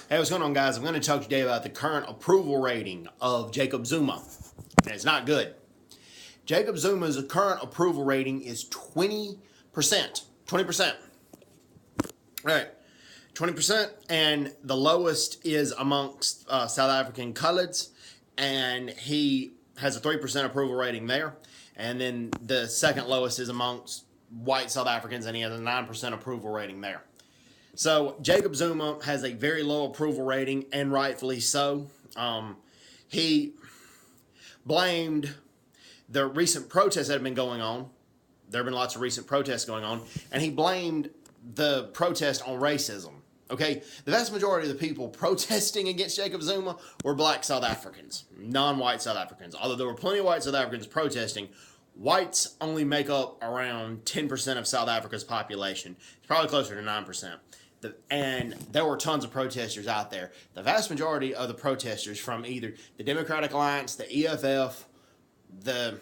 Hey, what's going on, guys? I'm going to talk today about the current approval rating of Jacob Zuma, and it's not good. Jacob Zuma's current approval rating is 20%. 20%. All right, 20%, and the lowest is amongst South African coloreds, and he has a 3% approval rating there. And then the second lowest is amongst white South Africans, and he has a 9% approval rating there. So Jacob Zuma has a very low approval rating, and rightfully so. He blamed the recent protests that have been going on. There have been lots of recent protests going on, and he blamed the protest on racism. Okay, the vast majority of the people protesting against Jacob Zuma were black South Africans, non-white South Africans. Although there were plenty of white South Africans protesting, whites only make up around 10% of South Africa's population. It's probably closer to 9%. And there were tons of protesters out there. The vast majority of the protesters from either the Democratic Alliance, the EFF, the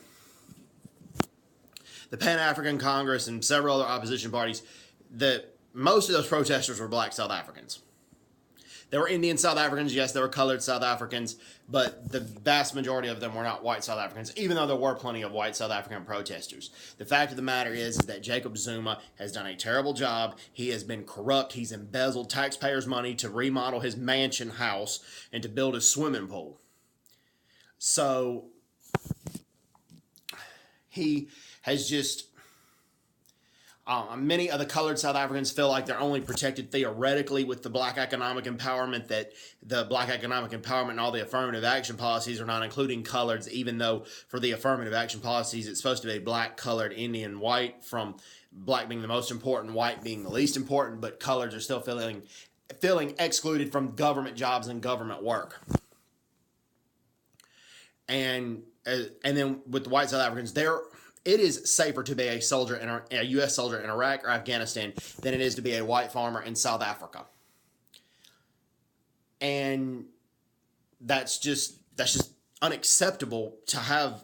Pan-African Congress, and several other opposition parties, most of those protesters were black South Africans. There were Indian South Africans, yes, there were colored South Africans, but the vast majority of them were not white South Africans, even though there were plenty of white South African protesters. The fact of the matter is that Jacob Zuma has done a terrible job. He has been corrupt. He's embezzled taxpayers' money to remodel his mansion house and to build a swimming pool. So he has just... many of the colored South Africans feel like they're only protected theoretically with the black economic empowerment, that the black economic empowerment and all the affirmative action policies are not including coloreds, even though for the affirmative action policies, it's supposed to be black, colored, Indian, white, from black being the most important, white being the least important, but coloreds are still feeling excluded from government jobs and government work. And then with the white South Africans, it is safer to be a U.S. soldier in Iraq or Afghanistan than it is to be a white farmer in South Africa. And that's just unacceptable to have,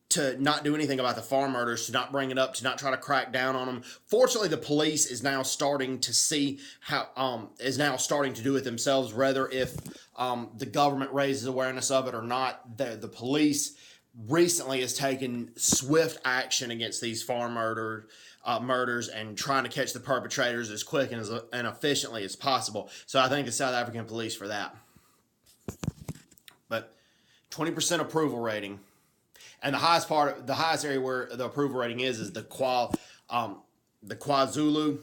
to not do anything about the farm murders, to not bring it up, to not try to crack down on them. Fortunately, the police is now starting to see is now starting to do it themselves, whether if the government raises awareness of it or not. The police recently has taken swift action against these farm murders and trying to catch the perpetrators as quick and efficiently as possible. So I thank the South African police for that. But 20% approval rating, and the highest area where the approval rating is the KwaZulu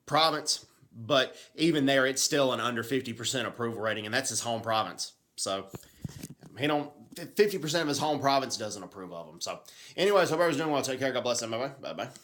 province. But even there, it's still an under 50% approval rating, and that's his home province. So 50% of his home province doesn't approve of him. So anyways, hope everyone's doing well. Take care. God bless them. Bye-bye. Bye-bye.